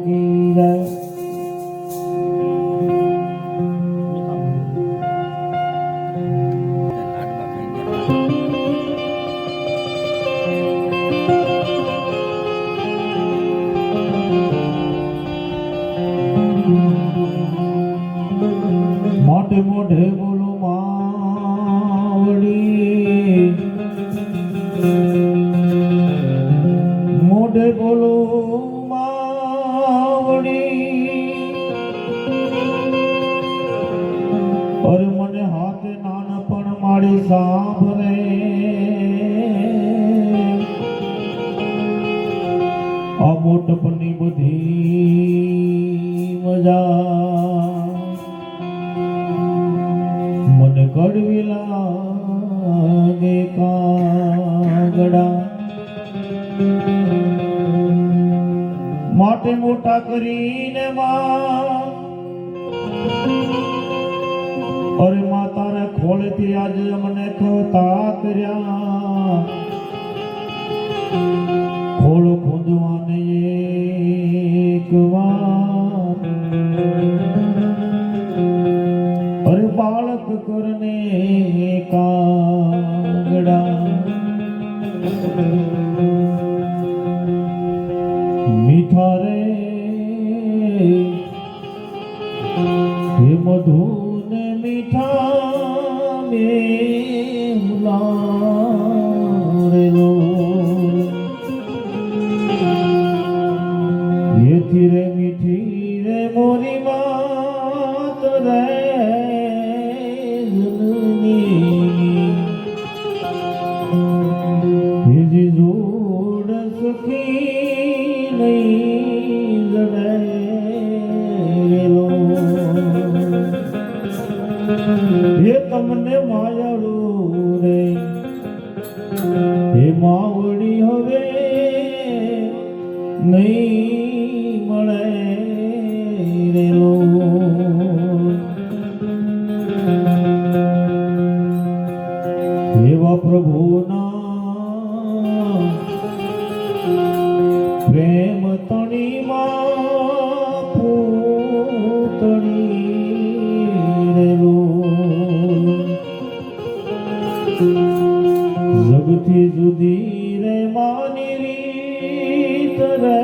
કી જય। મોઢે મોઢે બોલો માવડી, મોઢે બોલો માવડી, અરે મને હાથે નાનપણ મારી સાંભળે, આ મોટપણની બધી મજા મને કડવી લાગે કાગડા, માટે મોટા કરીને માં, અરે માં તારે ખોળેથી આજે મને ખતા કર્યા, ખોળ ખોદવાને એક વાર, અરે બાળક કરને કાગડા, મીઠા રે હે મધુ ને મીઠા મેલો, એથી રે મીઠી રે મોરી માત રે બીજી જોડ સખી નહીં જડેલો, એ તમને માયાળું રે એ માવડી હવે નહીં મળે રેલો, એવા પ્રભુના પ્રેમ તણીમાં પૂતળી રેલો, જગથી જુદી રે માની રીત રે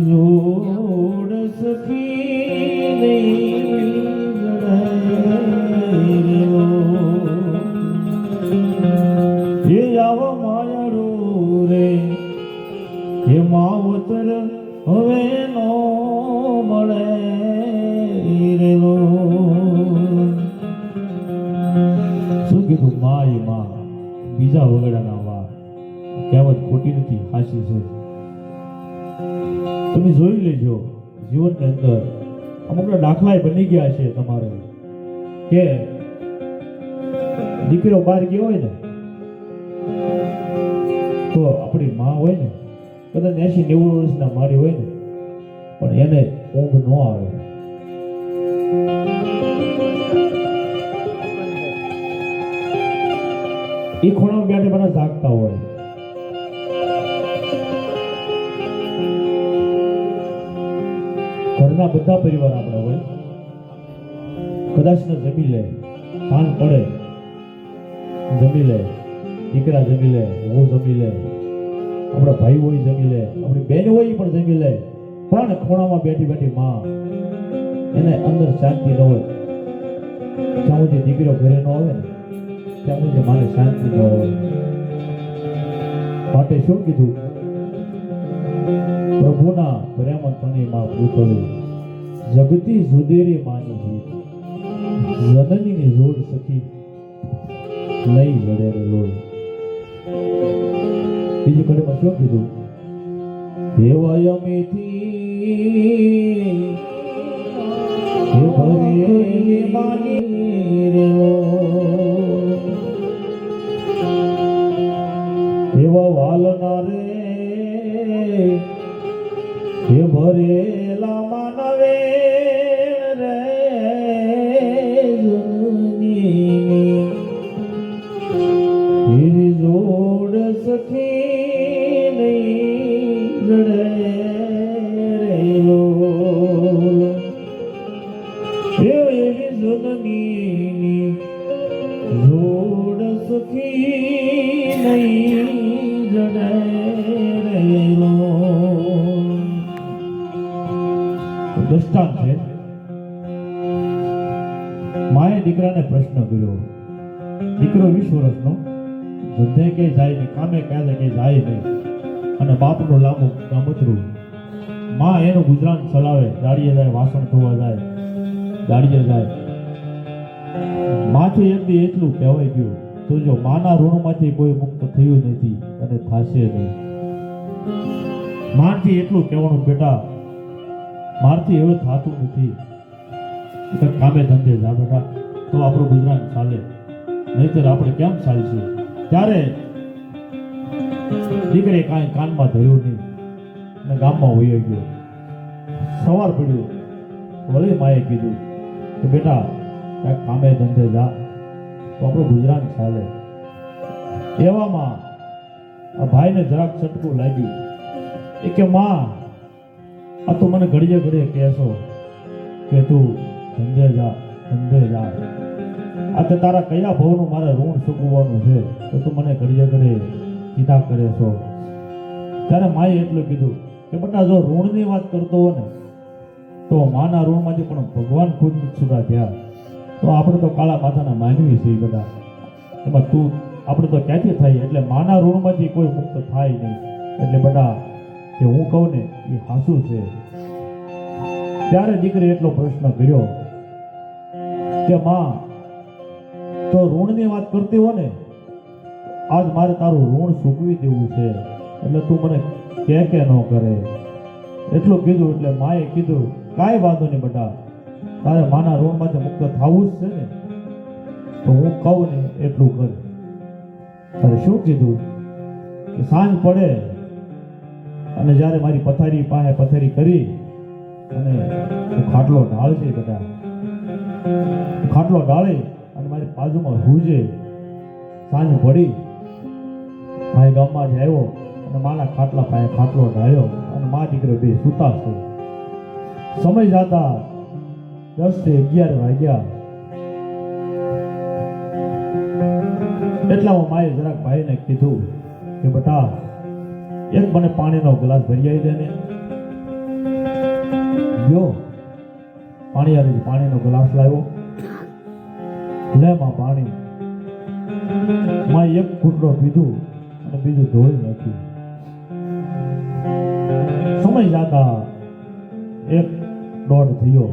જોડ સખી એ આવ માયાળું રે એ માવતર હવે નો મળે રેલો, શું કીધું માં એ માં બીજા વગડાના વા કહેવત ખોટી નથી, હાચી છે। તમે જોઈ લેજો જીવનની અંદર અમુક દાખલા બની ગયા છે તમારે કે દીકરો બહાર ગયો હોય ને તો આપણી માં હોય ને કદાચ 80-90 વર્ષના મારી હોય ને પણ એને ઊંઘ ન આવે, એ ખૂણામાં બેઠે બધા જાગતા હોય, ઘરના બધા પરિવાર આપણા હોય, કદાચ ને જમી લે, સાંજ પડે જમી લે, દીકરા જમી લે, હું જમી લે, આપણા ભાઈ હોય જમી લે, આપણી બેન હોય પણ જમી લે, પણ ખૂણામાં બેઠી બેઠી માં એને અંદર શાંતિ ન હોય, જ્યાં સુધી દીકરો ઘરે ન આવે ને ત્યાં સુધી મારે શાંતિ ન હોય, માટે શું કીધું પ્રભુના પ્રેમ તણી માં પૂતળી, જગતી જુદેરી માની જીત, જનનીની જોડ સખી લઈ જડે રે લોડ। બીજી કડીમાં શું કીધું દેવાય અમેથી હે ભરે માની રે એવા વાલના રે હે ભરેલા માનવે રે જુની જોડ સખી નહીં જડે રે લોલ એવી જુદની જોડ સખી નહીં જડે રે લોલ. દૃષ્ટાંત છે. માએ દીકરાને પ્રશ્ન કર્યો. દીકરો 20 વર્ષનો, ધંધે કે જાય નહીં, કામે ક્યારે કે જાય નહીં, અને બાપનું લાંબુ ગામતરું. માં એનું ગુજરાન ચલાવે, દાડીએ જાય, વાસણ ધોવા જાય, દાડીએ જાય. માથું એક દી એટલું કહેવાય ગયું, તો જો માના ઋણમાંથી કોઈ મુક્ત થયું નથી અને થશે નહીં. માનથી એટલું કહેવાનું, બેટા મારથી એવું થતું નથી, કામે ધંધે જા બેટા, તો આપણું ગુજરાન ચાલે, નહીતર આપણે કેમ ચાલશે. ત્યારે દીકરે કાંઈ કાનમાં ધર્યું નહીં અને ગામમાં વયો ગયો. સવાર પડ્યું, વળી માએ કીધું કે બેટા કાંઈક કામે ધંધે જા, તો આપણું ગુજરાન ચાલે. એવામાં આ ભાઈને જરાક ચટકું લાગ્યું. એ કે માં, આ તો મને ઘડીએ ઘડીએ કહેશો કે તું ધંધે જા, ધંધે જા. આ તે તારા કયા ભાવનું મારે ઋણ ચૂકવવાનું છે, તો તું મને ઘડીએ ઘડીએ કીધા કરે છો. ત્યારે માએ એટલું કીધું કે બેટા જો ઋણની વાત કરતો હોય ને, તો માના ઋણમાંથી પણ ભગવાન ખુદ છૂટા થયા. તો આપણે તો કાળા માથાના માનવી છીએ બેટા, એમાં તું આપણે તો ક્યાંથી થાય, એટલે માના ઋણમાંથી કોઈ મુક્ત થાય નહીં. એટલે બેટા જે હું કહું ને એ હાસું છે. ત્યારે દીકરી એટલો પ્રશ્ન કર્યો કે માં, તો ઋણની વાત કરતી હો ને, આજ મારે તારું ઋણ ચૂકવી દેવું છે, એટલે તું મને કે ન કરે. એટલું કીધું એટલે માએ કીધું કાંઈ વાંધો નહીં બેટા, તારે માના ઋણમાંથી મુક્ત થવું જ છે ને, તો હું કહું ને એટલું કર. તારે શું કીધું કે સાંજ પડે અને જ્યારે મારી પથારી પાસે પથારી કરી અને ખાટલો ઢાળશે બેટા, ખાટલો ઢાળી અને મારી બાજુમાં હુજે. સાંજ પડી, ભાઈ ગામમાંથી આવ્યો અને માના ખાટલા પાસે ખાટલો ઢાળ્યો અને મા દીકરો બે સૂતા છે. સમય જતા 10 થી 11 વાગ્યા. એટલામાં માએ જરાક ભાઈને કીધું કે બેટા એક મને પાણીનો ગ્લાસ ભરી આવી દે ને. ગયો, પાણીનો ગ્લાસ લાવ્યો. લે માં પાણી. માં એક ઘૂંટડો પીધું અને બીજું ઢોળી નાખ્યું. સમય જતા 1-1.5 થયો.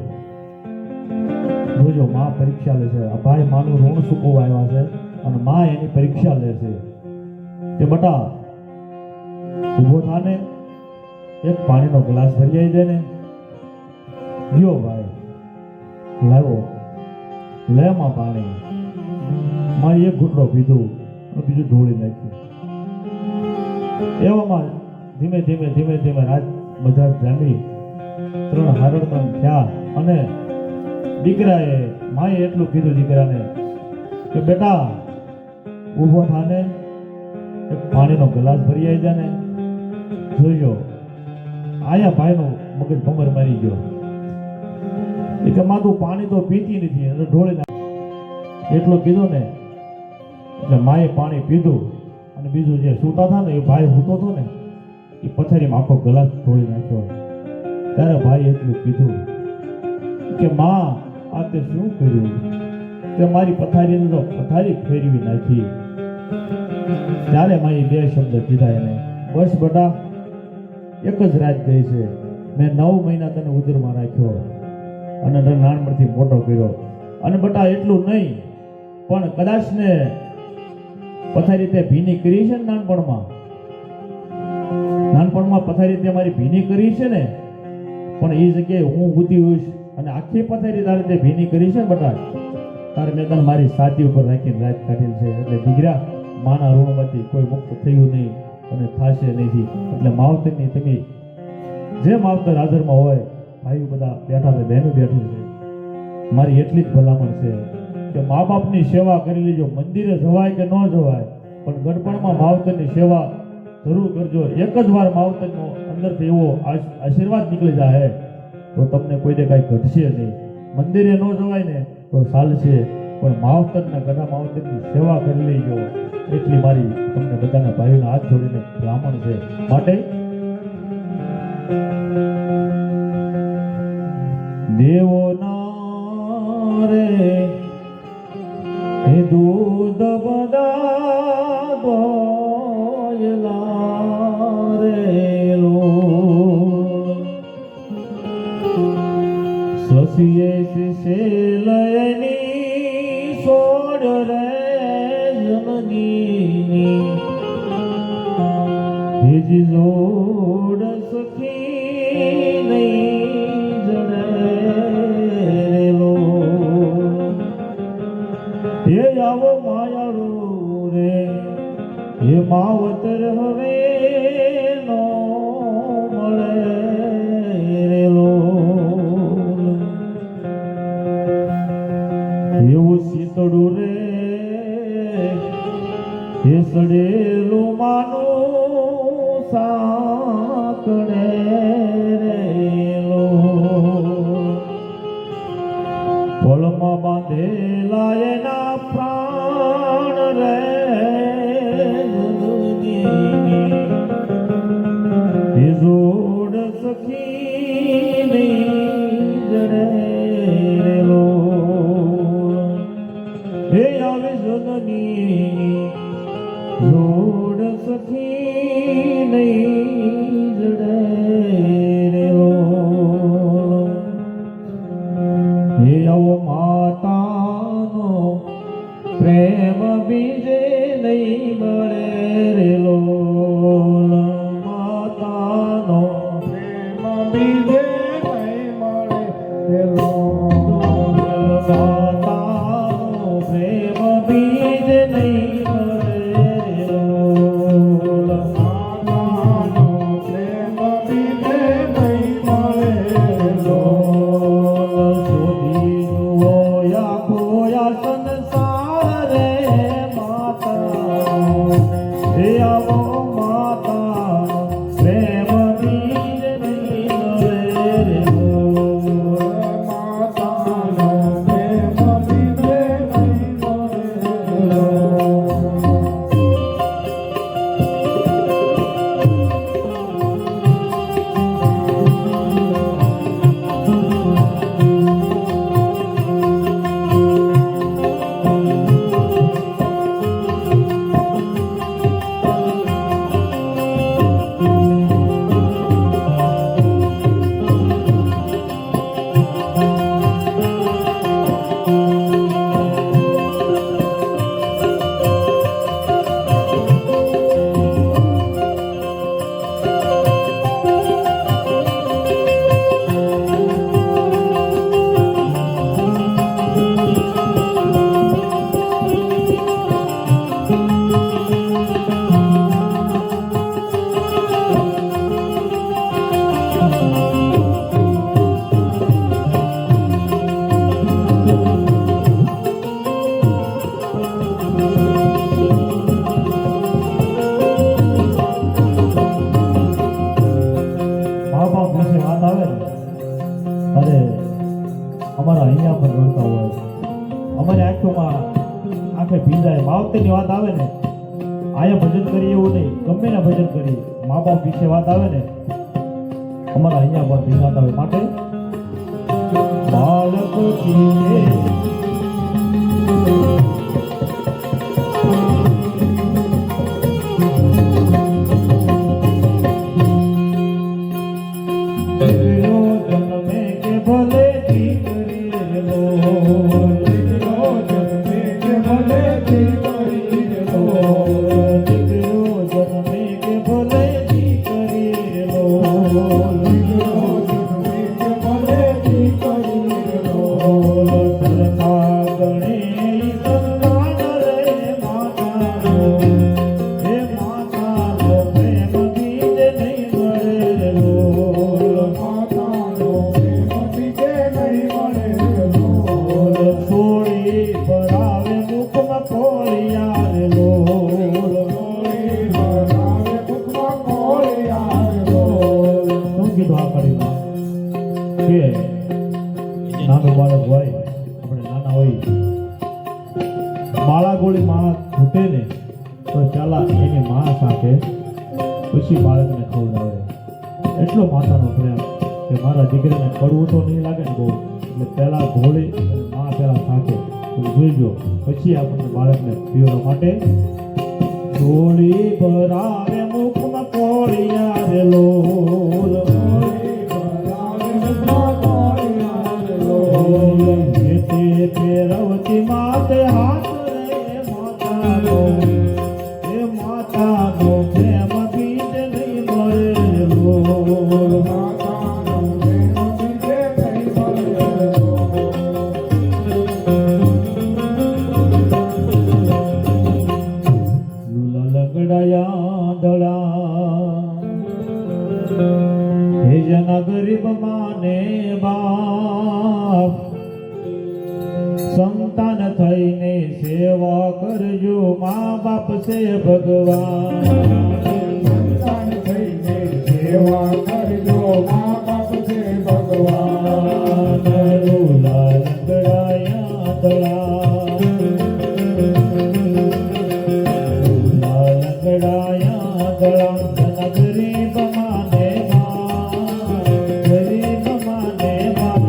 જોજો માં પરીક્ષા લે છે. આ ભાઈ માનું ઋણ ચૂકવવા આવ્યા છે અને માં એની પરીક્ષા લે છે કે બેટા ઊભો થાને, એક પાણીનો ગ્લાસ ભરી આવી દે ને. ગયો ભાઈ, લાવ્યો. લે માં પાણી. માં એક ઘૂંટડો પીધું અને બીજું ઢોળી નાખ્યું. એવામાં ધીમે ધીમે રાત બધા જામી 3 હારડતમ થયા અને દીકરાએ માએ એટલું કીધું દીકરાને કે બેટા ઊભો થાને, એક પાણીનો ગ્લાસ ભરી આવી દે ને. જોજો આયા ભાઈનો મગજ ભમર મારી ગયો. એ કે માં તું પાણી તો પીતી નથી અને ઢોળી નાખ. એટલું કીધું ને એટલે માએ પાણી પીધું અને બીજું જે સૂતા હતા ને એ ભાઈ સૂતો હતો ને એ પથારીમાં આખો ગ્લાસ ઢોળી નાખ્યો. ત્યારે ભાઈ એટલું કીધું કે માં આ તે શું કર્યું, કે મારી પથારીને તો પથારી ફેરવી નાખી. ત્યારે માએ 2 શબ્દ કીધા એને, બસ બેટા એક જ રાત ગઈ છે, મેં 9 મહિના તને ઉદરમાં રાખ્યો અને તને નાનપણથી મોટો કર્યો. અને બેટા એટલું નહીં પણ કદાચ ને પથારી તે ભીની કરી છે ને નાનપણમાં પથારી તે મારી ભીની કરી છે ને, પણ એ જગ્યાએ હું ઊતી હોઈશ અને આખી પથારી તારે તે ભીની કરી છે બેટા, તારે મેં તને મારી સાથી ઉપર રાખીને રાત કાઢેલ છે. એટલે દીકરા માના ઋણમાંથી કોઈ મુક્ત થયું નહીં અને થશે નહીં. એટલે માવતરની તમે જે માવતર હાજરમાં હોય, ભાઈઓ બધા બેઠા છે, બહેનો બેઠી છે, મારી એટલી જ ભલામણ છે કે મા બાપની સેવા કરી લેજો. મંદિરે જવાય કે ન જવાય પણ ગણપણમાં માવતરની સેવા જરૂર કરજો. એક જ વાર માવતરનો અંદરથી એવો આશીર્વાદ નીકળી જાય તો તમને કોઈને કાંઈ ઘટશે નહીં. મંદિરે ન જવાય ને તો ચાલશે, પણ માવતરના ઘણા માવતરની સેવા કરી લેજો. એટલી મારી તમને બધાના ભાઈઓના હાથ જોડીને બ્રાહ્મણ છે. માટે દેવોના રે હે દૂધ બધા દોયલા રે લો સસીએ શિશેલયની સોડ રે જનની હેજી જોડ સખી નહીં જડે લો હે આવો માયાળુ રે હે માવતર હવે નો મળે રે લો એવું શીતળું રે હે સડેલું માનું સાકડે રે લો પળમાં બાંધેલા એના પ્રાણ રે હે જોડ સખી નહીં જડે લો હે આવે જનની જોડ સખી નહીં જડે લો હે આવો માતાનો પ્રેમ બીજે નહીં મળે રે લો માતાનો પ્રેમ બીજે નહીં મળે રે લો માતાનો પ્રેમ બીજે નહીં મળે રે લો માતાનો પ્રેમ બીજે નહીં મળે રે લો શોધી જુઓ આખો સંસાર રે માતા હે આવો માતા પ્રેમ બીજ નહીં મળે રે લો માતાનો પ્રેમ બીજે નહીં મળે રે લો અમારા અહીંયા પણ રડતા હોય, અમારી આંખોમાં આંખે ભીંજાય. માવતરની વાત આવે ને આયા ભજન કરીએ એવું નહીં, ગમે ના ભજન કરીએ, મા બાપ વિશે વાત આવે ને અમારા અહીંયા પણ ભીંજાતા હોય. માટે બાળક ગણેશ કે નાનું બાળક હોય આપણે નાના હોય માળા ગોળી માળા ફૂટે ને તો ચાલા એની માં સાથે પછી બાળકને ખવડાવે. એટલો માતાનો પ્રેમ કે મારા દીકરાને પડવું તો નહીં લાગે ને બહુ, એટલે પહેલા ગોળી અને માં પહેલા સાથે જોઈજો પછી આપણને બાળકને પીવવા માટે. ગોળી ભરાવે મુખમાં કોળિયા રે લોલ, ફેરવતી માતે હાથ રે માતાનો, એ માતાનો પ્રેમ બીજ નહીં મળે લોલ, માતાનો પ્રેમ બીજે નહીં મળે લોલ. લંગડાયા દળા હે જના ગરીબ માને બાપ, સંતાન થઈને સેવા કરજો મા બાપ છે ભગવાન, સંતાન થઈને સેવા કરજો મા બાપ છે ભગવાન. લોલા લંગડાયા દળા, લોલા લંગડાયા દળા જના ગરીબ માને બાપ, ગરીબ માને બાપ,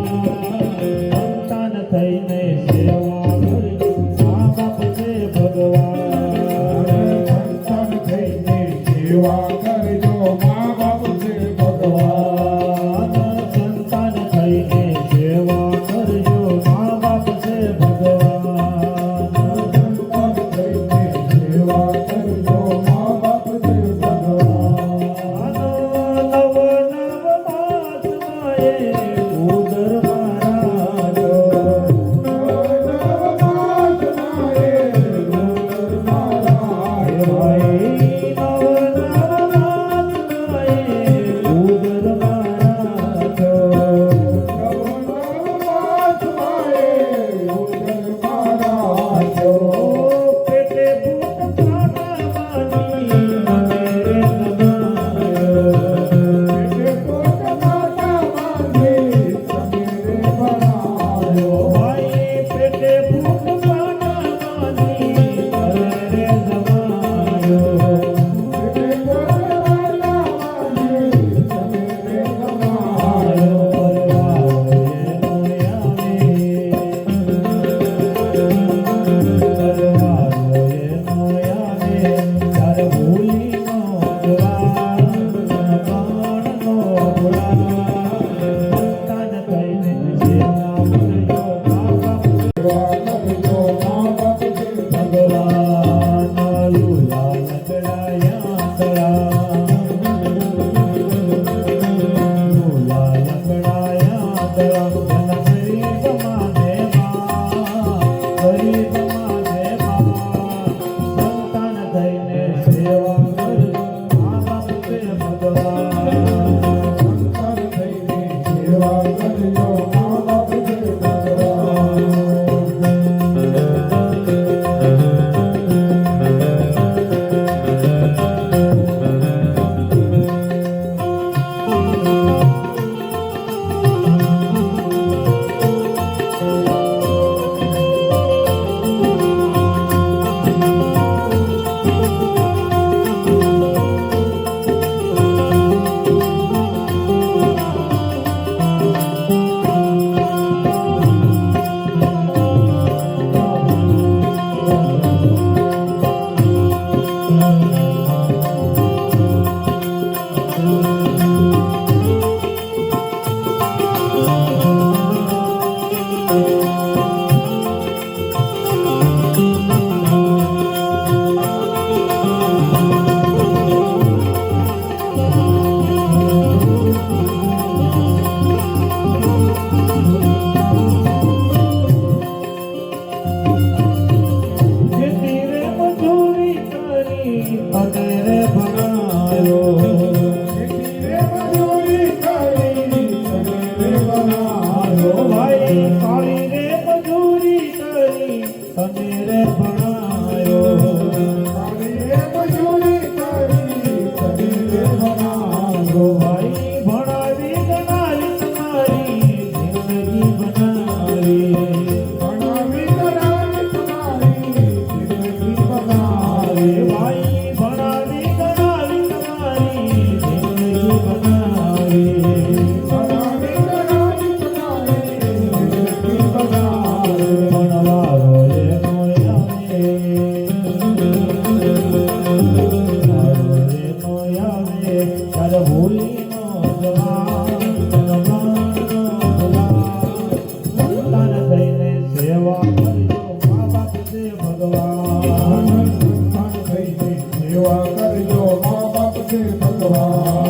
સંતાન થઈને સેવા કરજો મા બાપ છે ભગવાન, સંતાન થઈને સેવા કરજો મા બાપ છે ભગવાન, સંતાન થઈને સેવા કરજો મા બાપ છે ભગવાન, સંતાન થઈને સેવા કરજો મા બાપ છે ભગવાન. નવ નવ માસમાં એ ઉદર મારા ભાઈ ભણાવી ગણાવી તમારી કરજો મા બાપ છે ભગવાન